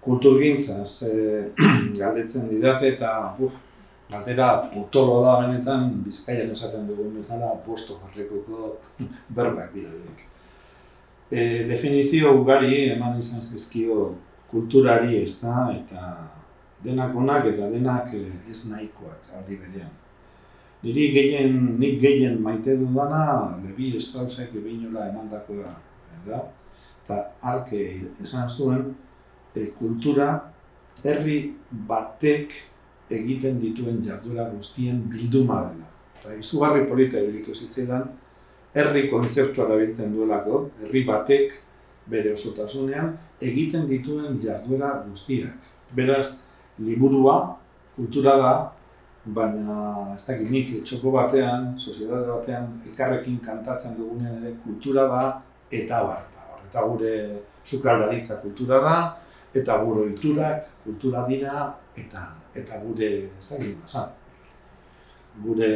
kulturgintzaz galdetzen didate eta galdera potolo da benetan Bizkaian esaten dugun bezala posto jarrikoko berbak dira horiek. Definizio ugari eman izan zizkio kulturari ezta eta denak onak eta denak ez nahikoak aldi berean. Nik gehien maite dudana Levi Straussek Bihinola emandakoa da. Eta hark esan zuen kultura herri batek egiten dituen jarduera guztien bilduma dela. Eta izugarri polita iruditu zitzaidan herri kontzeptua erabiltzen duelako, herri batek bere osotasunean egiten dituen jarduera guztiak. Beraz, liburua, kultura da, baina ez dakit nik txoko batean, soziedade batean, elkarrekin kantatzen dugunean ere kultura da eta bar. Eta gure sukaldaritza kultura da, eta gure ohiturak kultura dira, eta gure, ez dakit, gure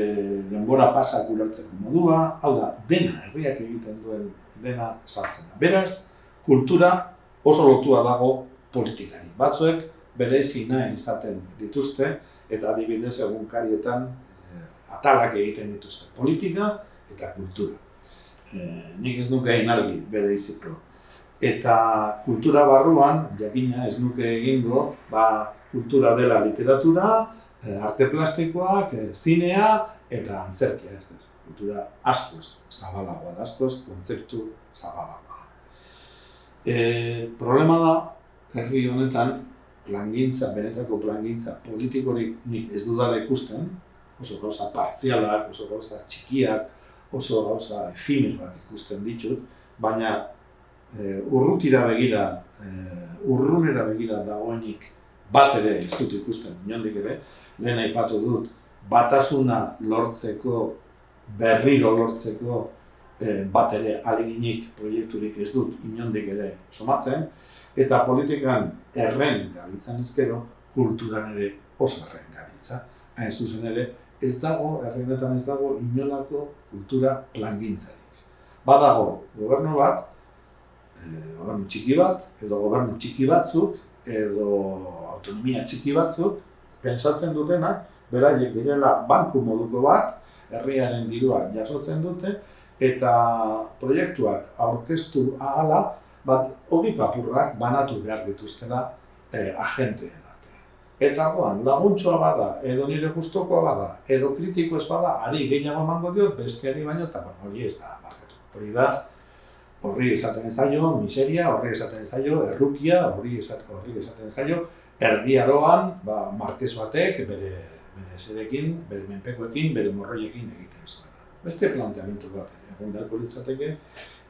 denbora pasak ulertzeko modua, hau da, dena, herriak egiten duen dena sartzen da. Beraz, kultura oso lotua dago politikari. Batzuek berezi nahi izaten dituzte, eta adibidez egunkarietan atalak egiten dituzte. Politika eta kultura. Nik ez nuke egin argi bereiziko. Eta kultura barruan, jakina ez nuke egingo, kultura dela literatura, arte plastikoak, zinea eta antzerkia. Kultura askoz zabalagoa da, askoz kontzeptu zabalagoa. Problema da, herri honetan, benetako plangintza politikorik nik ez dudala ikusten, oso gauza partzialak, oso gauza txikiak, oso gauza efimeroak ikusten ditut, baina urrutira begira, urrunera begira dagoenik bat ere ez dut ikusten, inondik ere, lehen aipatu dut, batasuna lortzeko, berriro lortzeko bat ere aleginik proiekturik ez dut inondik ere somatzen, eta politikan erren gabiltzan ezkero, kulturan ere oso erren gabiltza. Hain zuzen ere, herrienetan ez dago inolako kultura plangintzarik. Badago gobernu bat, gobernu txiki bat, edo gobernu txiki batzuk, edo autonomia txiki batzuk, pentsatzen dutenak, beraiek direla banku moduko bat, herriaren dirua jasotzen dute, eta proiektuak aurkeztu ahala, ogi papurrak banatu behar dituztela agenteen artean. Eta laguntxoa bada, edo nire gustukoa bada, edo kritiko ez bada, ari gehiago emango diot, besteari baino, eta hori ez da marketu. Horri esaten zaio miseria, horri esaten zaio errukia, horri esaten zaio erdi aroan, markes batek bere zerekin, bere menpekoekin, bere morroiekin egiten zuen. Beste planteamentu bat egon beharko litzateke,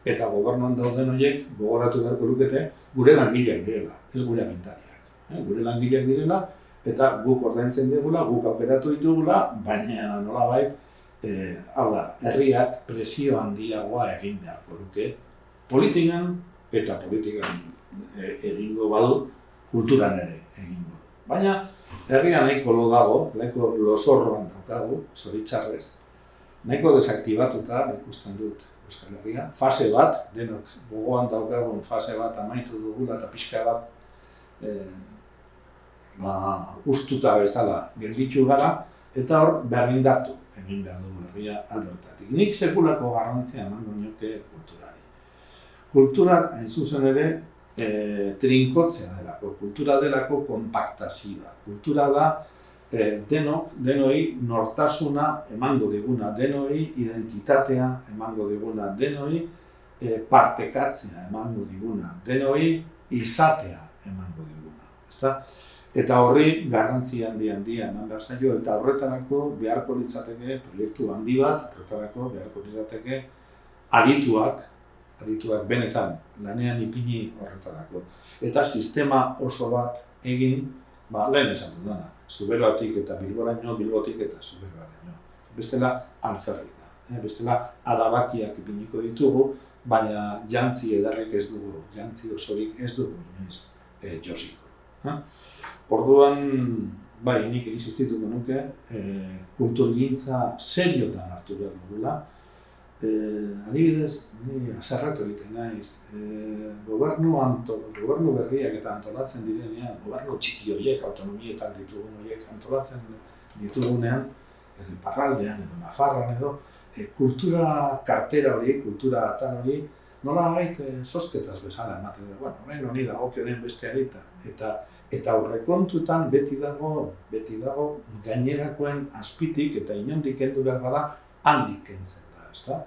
eta gobernuan dauden horiek gogoratu beharko lukete gure langileak direla, ez gure agintariak. Gure langileak direla, eta guk ordaintzen digula, guk aukeratu ditugula, baina nolabait, herriak presio handiagoa egin beharko luke politikan eta politikan egingo badu, kulturan ere egingo du. Baina herria nahiko lo dago, nahiko lozorroan daukagu, zoritxarrez, nahiko desaktibatuta ikusten dut Euskal Herria. Fase bat, denok gogoan daukagun fase bat amaitu dugula eta pixka bat ustuta bezala gelditu gara, eta hor berrindartu egin behar dugu herria alde horretatik. Nik sekulako garrantzia emango nioke kulturari. Kulturak, hain zuzen ere, trinkotzea delako, kultura delako konpaktazioa. Kultura da denoi nortasuna emango diguna, denoi identitatea emango diguna, denoi partekatzea emango diguna, denoi izatea emango diguna. Eta horri garrantzi handia eman behar zaio, eta horretarako beharko litzateke proiektu handi bat, horretarako beharko litzateke adituak benetan lanean ipini horretarako. Eta sistema oso bat egin, lehen esan dudana, Zuberoatik eta Bilboraino, Bilbotik eta Zuberoaraino. Bestela alferrik da, bestela adabakiak ipiniko ditugu, baina jantzi edarrek ez dugu, jantzi osorik ez dugu inoiz josiko. Orduan, nik insistituko nuke, kulturgintza seriotan hartu behar dugula, Adibidez, ni haserretu egiten naiz, gobernu berriak eta antolatzen direnean, gobernu txiki horiek, autonomietan ditugun horiek antolatzen ditugunean, edo Iparraldean, edo Nafarroan edo, kultura kartera hori, kultura atal hori, nola zozketaz bezala ematen da. Bueno, orain honi dagokionen besteari eta aurrekontutan beti dago gainerakoen azpitik eta inondik kendu behar bada handik kentzen da, ezta?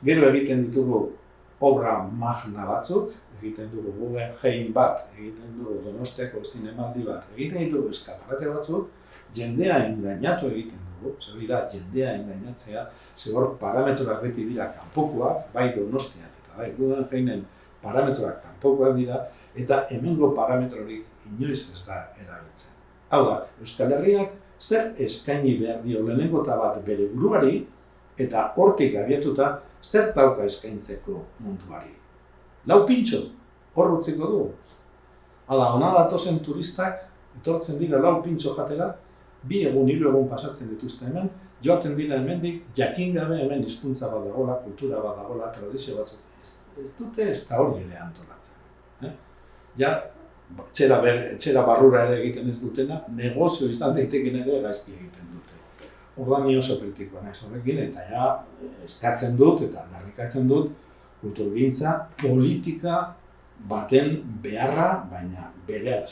Gero egiten ditugu obra magna batzuk, egiten dugu Guggenheim bat, egiten dugu Donostiako zinemaldi bat, egiten ditugu eskaparate batzuk, jendea engainatu egiten dugu, zer da, jendea engainatzea, zigor parametroak beti dira kanpokoak, bai Donostian eta bai Guggenheimen parametroak kanpokoak dira, eta hemengo parametrorik inoiz ez da erabiltzen. Hau da, Euskal Herriak zer eskaini behar dio lehenengo eta bat bere buruari, eta hortik abiatuta zer dauka eskaintzeko munduari. Lau pintxo, hor utziko dugu. Hala, hona datozen turistak, etortzen dira lau pintxo jatera, 2 egun, 3 egun pasatzen dituzte hemen, joaten dira hemendik, jakin gabe hemen hizkuntza bat dagoela, kultura bat dagoela, tradizio batzuk. Ez dute ez da hori ere antolatzen. Ja, etxera barrura ere egiten ez dutena, negozio izan daiteken ere gaizki egiten dute. Orduan ni oso kritikoa naiz horrekin, eta ja eskatzen dut eta aldarrikatzen dut kulturgintza politika baten beharra, baina berehala.